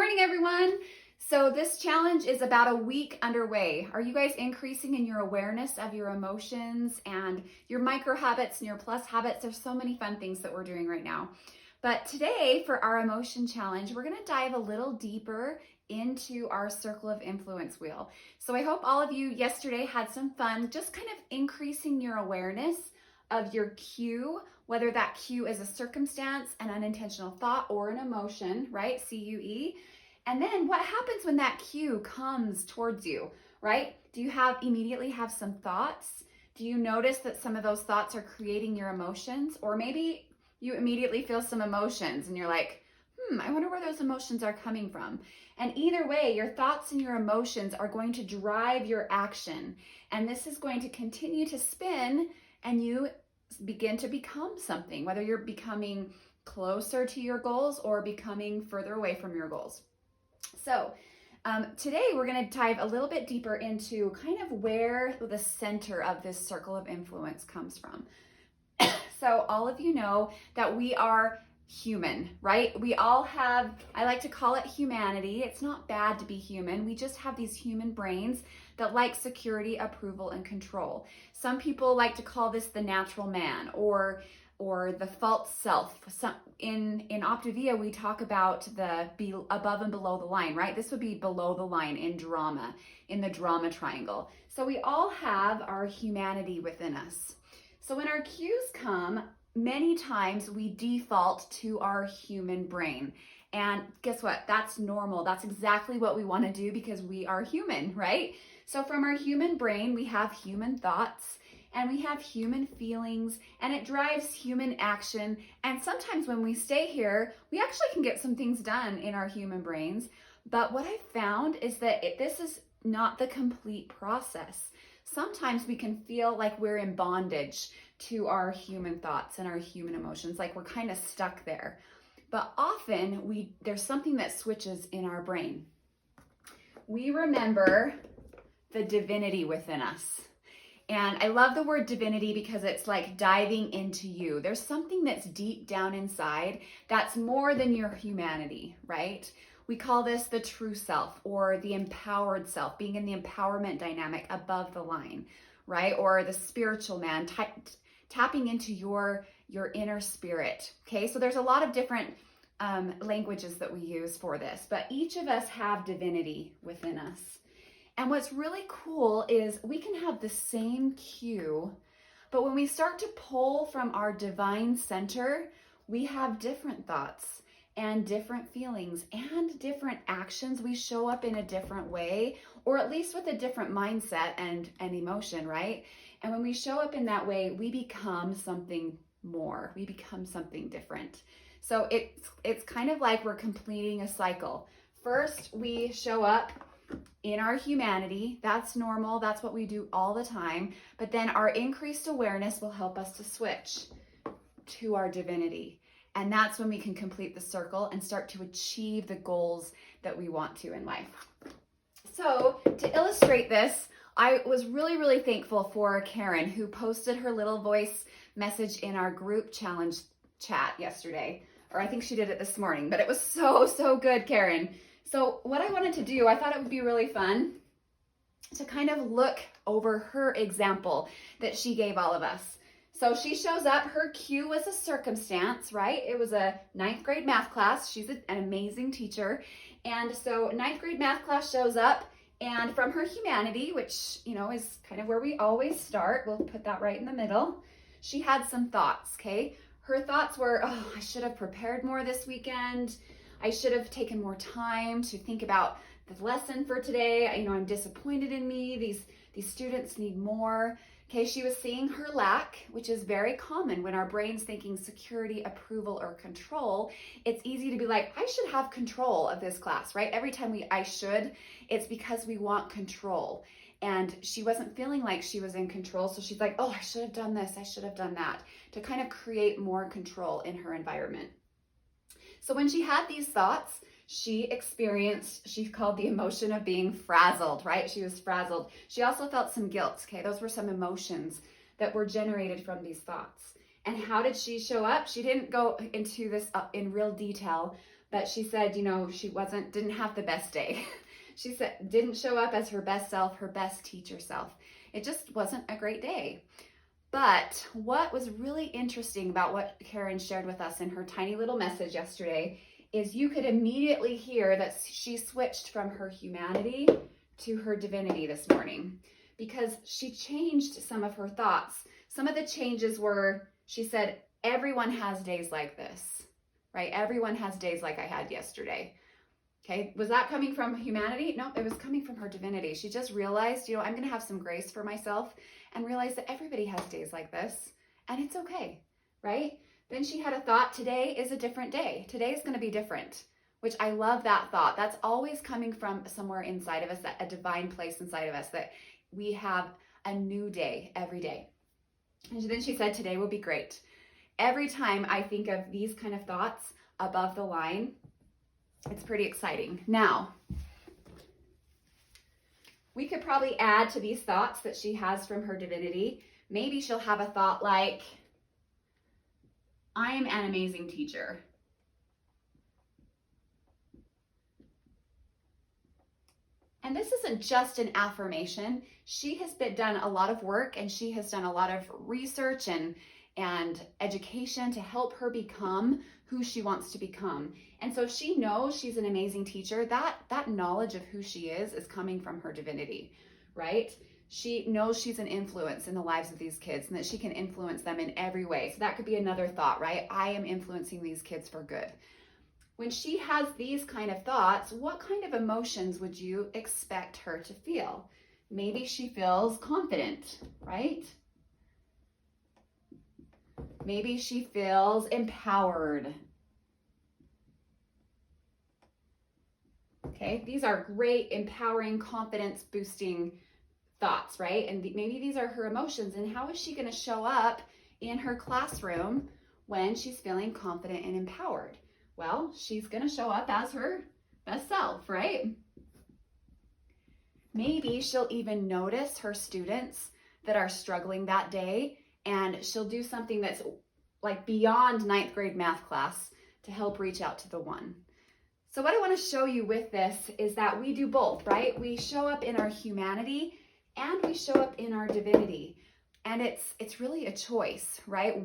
morning, everyone. So this challenge is about a week underway. Are you guys increasing in your awareness of your emotions and your micro habits and your plus habits? There's so many fun things that we're doing right now. But today for our emotion challenge, we're going to dive a little deeper into our circle of influence wheel. So I hope all of you yesterday had some fun, just kind of increasing your awareness of your cue, whether that cue is a circumstance, an unintentional thought, or an emotion, right? CUE. And then what happens when that cue comes towards you, right? Do you immediately have some thoughts? Do you notice that some of those thoughts are creating your emotions? Or maybe you immediately feel some emotions and you're like, I wonder where those emotions are coming from. And either way, your thoughts and your emotions are going to drive your action. And this is going to continue to spin and you begin to become something, whether you're becoming closer to your goals or becoming further away from your goals. So today we're going to dive a little bit deeper into kind of where the center of this circle of influence comes from. So all of you know that we are human, right? We all have, I like to call it humanity. It's not bad to be human. We just have these human brains that like security, approval, and control. Some people like to call this the natural man or the false self. In Optavia, we talk about the be above and below the line, right? This would be below the line in drama, in the drama triangle. So we all have our humanity within us. So when our cues come, many times we default to our human brain. And guess what? That's normal. That's exactly what we want to do because we are human, right? So from our human brain, we have human thoughts and we have human feelings and it drives human action. And sometimes when we stay here, we actually can get some things done in our human brains. But what I found is that this is not the complete process. Sometimes we can feel like we're in bondage to our human thoughts and our human emotions, like we're kind of stuck there. But often there's something that switches in our brain. We remember the divinity within us. And I love the word divinity because it's like diving into you. There's something that's deep down inside that's more than your humanity, right? We call this the true self or the empowered self, being in the empowerment dynamic above the line, right? Or the spiritual man, tapping into your inner spirit, okay? So there's a lot of different languages that we use for this, but each of us have divinity within us. And what's really cool is we can have the same cue, but when we start to pull from our divine center, we have different thoughts and different feelings and different actions. We show up in a different way, or at least with a different mindset and emotion, right? And when we show up in that way, we become something more. We become something different. So it's kind of like we're completing a cycle. First, we show up in our humanity. That's normal. That's what we do all the time. But then our increased awareness will help us to switch to our divinity. And that's when we can complete the circle and start to achieve the goals that we want to in life. So to illustrate this, I was really, really thankful for Karen, who posted her little voice message in our group challenge chat yesterday. Or I think she did it this morning, but it was so good, Karen. So what I wanted to do, I thought it would be really fun to kind of look over her example that she gave all of us. So she shows up, her cue was a circumstance, right? It was a 9th grade math class. She's an amazing teacher. And so 9th grade math class shows up, and from her humanity, which, is kind of where we always start, we'll put that right in the middle, she had some thoughts, okay? Her thoughts were, I should have prepared more this weekend. I should have taken more time to think about the lesson for today. I'm disappointed in me. These students need more. Okay, she was seeing her lack, which is very common when our brain's thinking security, approval, or control. It's easy to be like, I should have control of this class, right? Every time I should, it's because we want control. And she wasn't feeling like she was in control. So she's like, I should have done this. I should have done that, to kind of create more control in her environment. So when she had these thoughts, she called the emotion of being frazzled, right? She was frazzled. She also felt some guilt, okay? Those were some emotions that were generated from these thoughts. And how did she show up? She didn't go into this in real detail, but she said, she didn't have the best day. She said, didn't show up as her best self, her best teacher self. It just wasn't a great day. But what was really interesting about what Karen shared with us in her tiny little message yesterday is you could immediately hear that she switched from her humanity to her divinity this morning, because she changed some of her thoughts. Some of the changes were, she said, everyone has days like this, right? Everyone has days like I had yesterday. Okay, was that coming from humanity? No, it was coming from her divinity. She just realized, I'm going to have some grace for myself and realize that everybody has days like this and it's okay, right? Then she had a thought, today is a different day. Today is going to be different, which I love that thought. That's always coming from somewhere inside of us, a divine place inside of us, that we have a new day every day. And then she said, today will be great. Every time I think of these kind of thoughts above the line, it's pretty exciting. Now, we could probably add to these thoughts that she has from her divinity. Maybe she'll have a thought like, I am an amazing teacher. And this isn't just an affirmation. She has done a lot of work, and she has done a lot of research and education to help her become who she wants to become. And so if she knows she's an amazing teacher, that knowledge of who she is coming from her divinity, right? She knows she's an influence in the lives of these kids and that she can influence them in every way. So that could be another thought, right? I am influencing these kids for good. When she has these kind of thoughts, what kind of emotions would you expect her to feel? Maybe she feels confident, right? Maybe she feels empowered. Okay, these are great, empowering, confidence-boosting thoughts, right? And maybe these are her emotions. And how is she going to show up in her classroom when she's feeling confident and empowered? Well, she's going to show up as her best self, right? Maybe she'll even notice her students that are struggling that day, and she'll do something that's like beyond ninth grade math class to help reach out to the one. So what I want to show you with this is that we do both, right? We show up in our humanity and we show up in our divinity. And it's really a choice, right?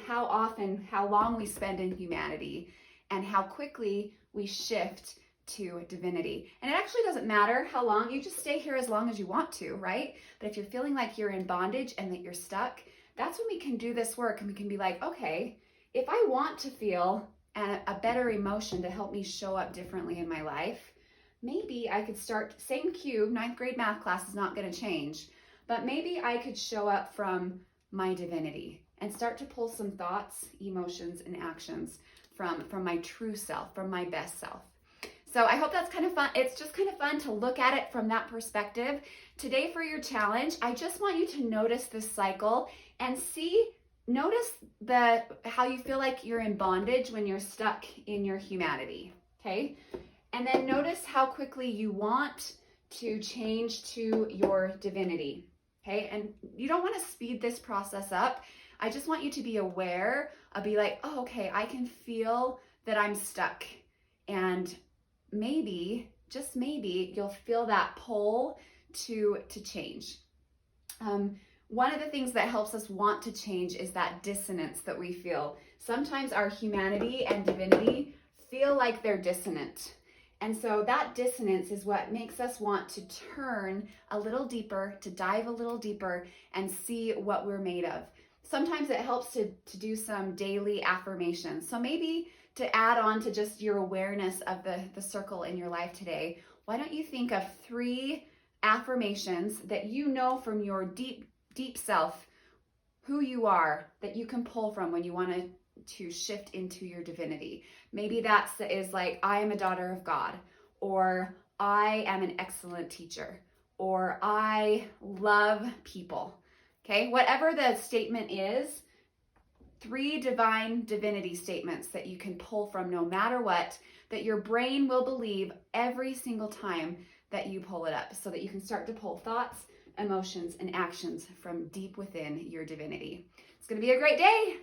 How often, how long we spend in humanity and how quickly we shift to divinity. And it actually doesn't matter how long, you just stay here as long as you want to, right? But if you're feeling like you're in bondage and that you're stuck, that's when we can do this work and we can be like, okay, if I want to feel a better emotion to help me show up differently in my life, maybe I could start, same cue, ninth grade math class is not going to change, but maybe I could show up from my divinity and start to pull some thoughts, emotions, and actions from my true self, from my best self. So I hope that's kind of fun. It's just kind of fun to look at it from that perspective. Today for your challenge, I just want you to notice this cycle and notice how you feel like you're in bondage when you're stuck in your humanity, okay? And then notice how quickly you want to change to your divinity, okay? And you don't want to speed this process up. I just want you to be aware of, be like, oh, okay, I can feel that I'm stuck. And maybe, just maybe, you'll feel that pull to change. One of the things that helps us want to change is that dissonance that we feel. Sometimes our humanity and divinity feel like they're dissonant. And so that dissonance is what makes us want to turn a little deeper, to dive a little deeper and see what we're made of. Sometimes it helps to do some daily affirmations. So maybe to add on to just your awareness of the circle in your life today, why don't you think of 3 affirmations that you know from your deep self who you are, that you can pull from when you want to shift into your divinity. Maybe that is like, I am a daughter of God, or I am an excellent teacher, or I love people. Okay, whatever the statement is, 3 divine divinity statements that you can pull from no matter what, that your brain will believe every single time that you pull it up, so that you can start to pull thoughts, emotions, and actions from deep within your divinity. It's going to be a great day.